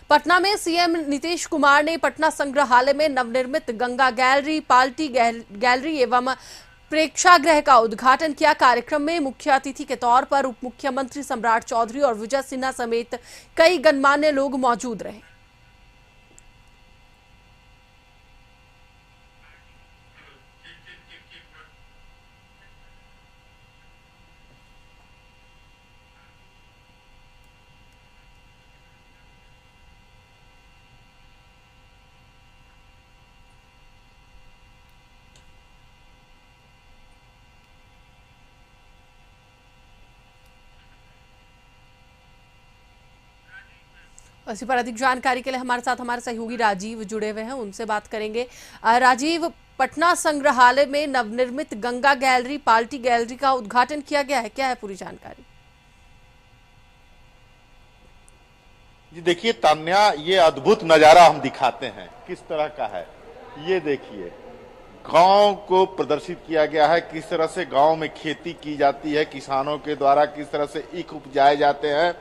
पटना में सीएम नीतीश कुमार ने पटना संग्रहालय में नवनिर्मित गंगा गैलरी, पार्टी गैलरी एवं प्रेक्षागृह का उद्घाटन किया। कार्यक्रम में मुख्य अतिथि के तौर पर उप मुख्यमंत्री सम्राट चौधरी और विजय सिन्हा समेत कई गणमान्य लोग मौजूद रहे। इसी पर अधिक जानकारी के लिए हमारे साथ हमारे सहयोगी राजीव जुड़े हुए हैं, उनसे बात करेंगे। राजीव, पटना संग्रहालय में नवनिर्मित गंगा गैलरी, पार्टी गैलरी का उद्घाटन किया गया है, क्या है पूरी जानकारी? जी देखिए तान्या, ये अद्भुत नजारा हम दिखाते हैं किस तरह का है। ये देखिए, गांव को प्रदर्शित किया गया है, किस तरह से गांव में खेती की जाती है, किसानों के द्वारा किस तरह से ईख उपजाए जाते हैं,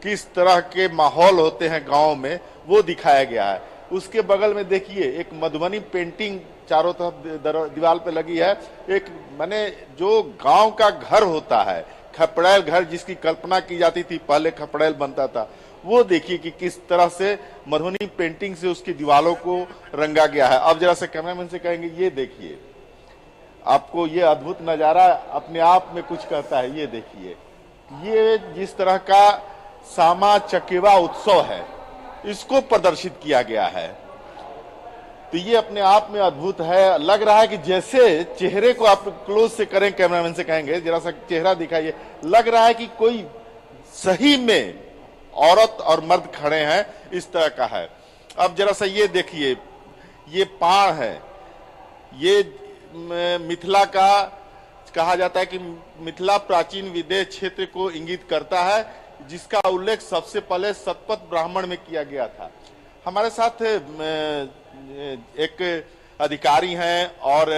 किस तरह के माहौल होते हैं गांव में, वो दिखाया गया है। उसके बगल में देखिए एक मधुबनी पेंटिंग चारों तरफ दीवार पे लगी है। एक माने जो गांव का घर होता है, खपड़ैल घर जिसकी कल्पना की जाती थी, पहले खपड़ैल बनता था, वो देखिए कि किस तरह से मधुबनी पेंटिंग से उसकी दीवारों को रंगा गया है। अब जरा से कैमरामैन से कहेंगे, ये देखिए, आपको ये अद्भुत नजारा अपने आप में कुछ कहता है। ये देखिए, ये जिस तरह का सामा चकेवा उत्सव है, इसको प्रदर्शित किया गया है, तो ये अपने आप में अद्भुत है। लग रहा है कि जैसे चेहरे को आप क्लोज से करें, कैमरामैन से कहेंगे जरा सा चेहरा दिखाइए, लग रहा है कि कोई सही में औरत और मर्द खड़े हैं, इस तरह का है। अब जरा सा ये देखिए, ये पाड़ है, ये मिथिला का कहा जाता है कि मिथिला प्राचीन विदेह क्षेत्र को इंगित करता है, जिसका उल्लेख सबसे पहले शतपथ ब्राह्मण में किया गया था। हमारे साथ एक अधिकारी हैं और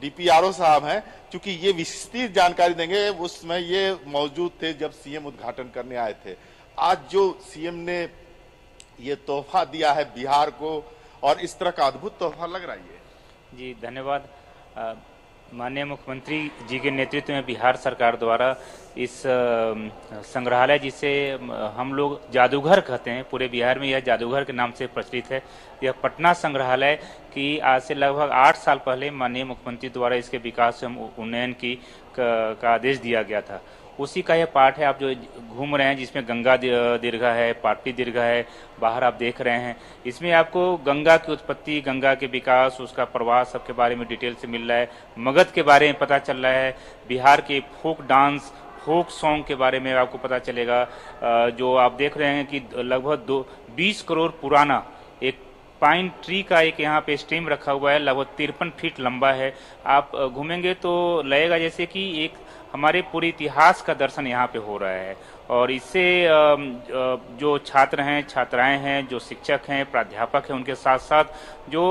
डीपीआरओ साहब हैं, क्योंकि ये विस्तृत जानकारी देंगे। उस समय ये मौजूद थे जब सीएम उद्घाटन करने आए थे। आज जो सीएम ने ये तोहफा दिया है बिहार को, और इस तरह का अद्भुत तोहफा लग रहा है। जी धन्यवाद। माननीय मुख्यमंत्री जी के नेतृत्व में बिहार सरकार द्वारा इस संग्रहालय, जिसे हम लोग जादूघर कहते हैं, पूरे बिहार में यह जादूघर के नाम से प्रचलित है। यह पटना संग्रहालय की आज से लगभग 8 साल पहले माननीय मुख्यमंत्री द्वारा इसके विकास एवं उन्नयन का आदेश दिया गया था। उसी का यह पार्ट है, आप जो घूम रहे हैं, जिसमें गंगा दीर्घा है, पार्टी दीर्घा है, बाहर आप देख रहे हैं। इसमें आपको गंगा की उत्पत्ति, गंगा के विकास, उसका प्रवाह, सबके बारे में डिटेल से मिल रहा है। मगध के बारे में पता चल रहा है, बिहार के फोक डांस, फोक सॉन्ग के बारे में आपको पता चलेगा। जो आप देख रहे हैं कि लगभग 20 करोड़ पुराना एक पाइन ट्री का एक यहाँ पे स्टेम रखा हुआ है, लगभग 53 फीट लंबा है। आप घूमेंगे तो लगेगा जैसे कि एक हमारे पूरे इतिहास का दर्शन यहाँ पे हो रहा है। और इससे जो छात्र हैं, छात्राएं हैं, जो शिक्षक हैं, प्राध्यापक हैं, उनके साथ साथ जो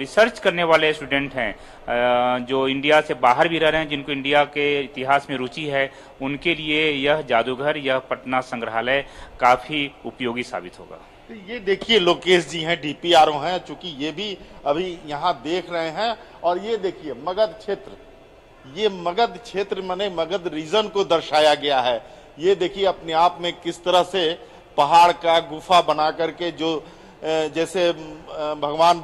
रिसर्च करने वाले स्टूडेंट हैं, जो इंडिया से बाहर भी रह रहे हैं, जिनको इंडिया के इतिहास में रुचि है, उनके लिए यह जादूघर, यह पटना संग्रहालय काफी उपयोगी साबित होगा। ये देखिए, लोकेश जी हैं, डीपीआरओ हैं, चूंकि ये भी अभी यहाँ देख रहे हैं। और ये देखिए मगध क्षेत्र, ये मगध क्षेत्र माने मगध रीजन को दर्शाया गया है। ये देखिए अपने आप में किस तरह से पहाड़ का गुफा बना करके, जो जैसे भगवान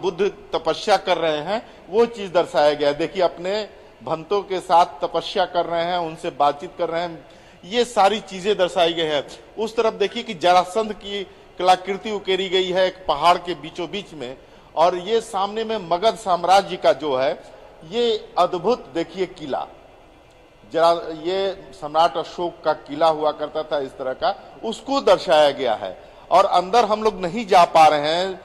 बुद्ध तपस्या कर रहे हैं, वो चीज दर्शाया गया है। देखिए अपने भक्तों के साथ तपस्या कर रहे हैं, उनसे बातचीत कर रहे हैं, ये सारी चीजें दर्शाई गई है। उस तरफ देखिए कि जरासंध की कलाकृति उकेरी गई है एक पहाड़ के बीचों बीच में। और ये सामने में मगध साम्राज्य का जो है, ये अद्भुत देखिए किला, जरा ये सम्राट अशोक का किला हुआ करता था इस तरह का, उसको दर्शाया गया है। और अंदर हम लोग नहीं जा पा रहे हैं,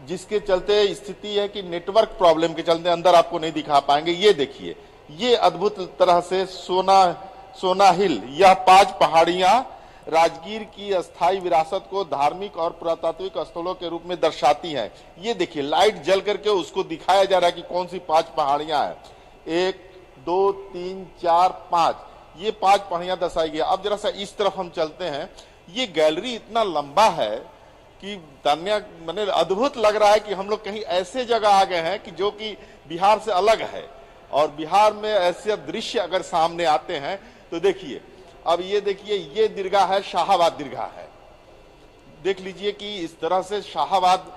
जिसके चलते स्थिति है कि नेटवर्क प्रॉब्लम के चलते अंदर आपको नहीं दिखा पाएंगे। ये देखिए, ये अद्भुत तरह से सोना हिल, यह 5 पहाड़ियां राजगीर की अस्थायी विरासत को धार्मिक और पुरातात्विक स्थलों के रूप में दर्शाती हैं। ये देखिए लाइट जल करके उसको दिखाया जा रहा है कि कौन सी 5 पहाड़ियां हैं। 1 2 3 4 5, ये 5 पहाड़ियां दर्शाई गई। अब जरा सा इस तरफ हम चलते हैं। ये गैलरी इतना लंबा है कि तान्या मैंने अद्भुत लग रहा है कि हम लोग कहीं ऐसे जगह आ गए हैं कि जो कि बिहार से अलग है। और बिहार में ऐसे दृश्य अगर सामने आते हैं तो देखिए, अब ये देखिए, ये दीर्घा है, शाहाबाद दीर्घा है। देख लीजिए कि इस तरह से शाहाबाद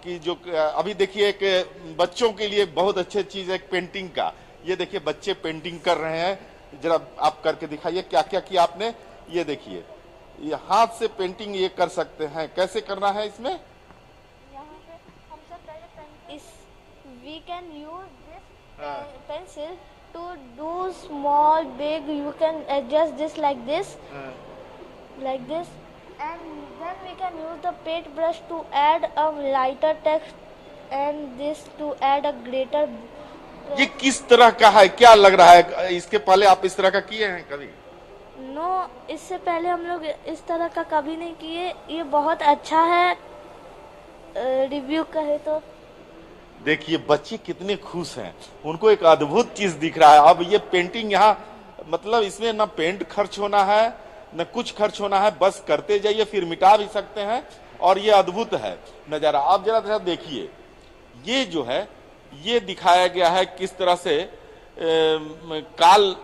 की जो अभी देखिए एक बच्चों के लिए बहुत अच्छी चीज है एक पेंटिंग का। ये देखिए बच्चे पेंटिंग कर रहे हैं, जरा आप करके दिखाइए क्या क्या किया आपने। ये देखिए, ये हाथ से पेंटिंग ये कर सकते हैं, कैसे करना है इसमें? यहाँ पे हम सब पहले इस we can use this pencil to do small, big. You can adjust this like this, and then we can use the paint brush to add a lighter text, and this to add a greater. ये किस तरह का है, क्या लग रहा है? इसके पहले आप इस तरह का किए हैं कभी? नो, इससे पहले हम लोग इस तरह का कभी नहीं किए। ये बहुत अच्छा है, रिव्यू कहे तो। देखिए बच्चे कितने खुश हैं, उनको एक अद्भुत चीज दिख रहा है। अब ये पेंटिंग यहाँ मतलब इसमें ना पेंट खर्च होना है न कुछ खर्च होना है, बस करते जाइए, फिर मिटा भी सकते हैं। और ये अद्भुत है नजारा। आप जरा देखिए, ये जो है ये दिखाया गया है किस तरह से काल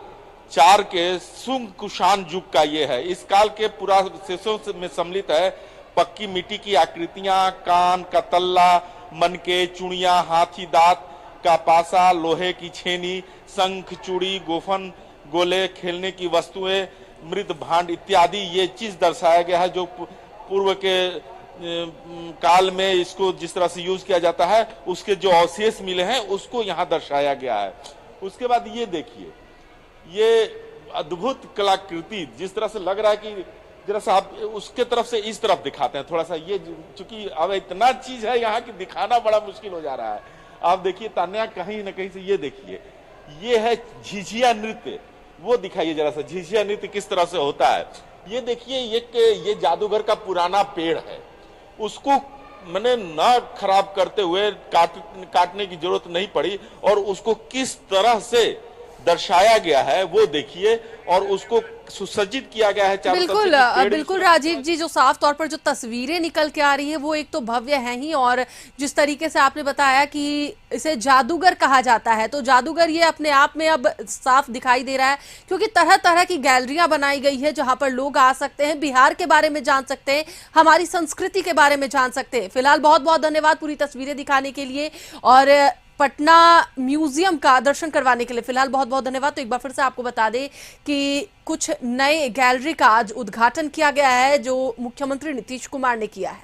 4 के सुंग कुषाण युग का ये है। इस काल के पूरा शेषों में सम्मिलित है पक्की मिट्टी की आकृतियां, कान का तल्ला, मनके, चुड़िया, हाथी दांत का पासा, लोहे की छेनी, शंख, चूड़ी, गोफन, गोले, खेलने की वस्तुएं, मृत भांड इत्यादि ये चीज दर्शाया गया है जो पूर्व के काल में इसको जिस तरह से यूज किया जाता है उसके जो अवशेष मिले हैं उसको यहाँ दर्शाया गया है। उसके बाद ये देखिए, ये अद्भुत कलाकृति जिस तरह से लग रहा है कि जरा सा आप उसके तरफ से इस तरफ दिखाते हैं थोड़ा सा। ये चूंकि अब इतना चीज है यहाँ की दिखाना बड़ा मुश्किल हो जा रहा है। आप देखिए तान्या, कहीं ना कहीं से ये देखिए, ये है झिझिया नृत्य, वो दिखाइए जरा सा झिझिया नृत्य किस तरह से होता है। ये देखिए, ये जादूगर का पुराना पेड़ है, उसको मैंने ना खराब करते हुए काटने की जरूरत नहीं पड़ी और उसको किस तरह से दर्शाया गया है वो देखिए, और उसको सुसज्जित किया गया है चारों तरफ से। बिल्कुल राजीव जी, जो साफ तौर पर जो तस्वीरें निकल के आ रही है वो एक तो भव्य है ही, और जिस तरीके से आपने बताया कि इसे जादूगर कहा जाता है, तो जादूगर ये अपने आप में अब साफ दिखाई दे रहा है, क्योंकि तरह तरह की गैलरियां बनाई गई है जहां पर लोग आ सकते हैं, बिहार के बारे में जान सकते हैं, हमारी संस्कृति के बारे में जान सकते हैं। फिलहाल बहुत बहुत धन्यवाद पूरी तस्वीरें दिखाने के लिए और पटना म्यूजियम का दर्शन करवाने के लिए। फिलहाल बहुत बहुत धन्यवाद। तो एक बार फिर से आपको बता दें कि कुछ नए गैलरी का आज उद्घाटन किया गया है जो मुख्यमंत्री नीतीश कुमार ने किया है।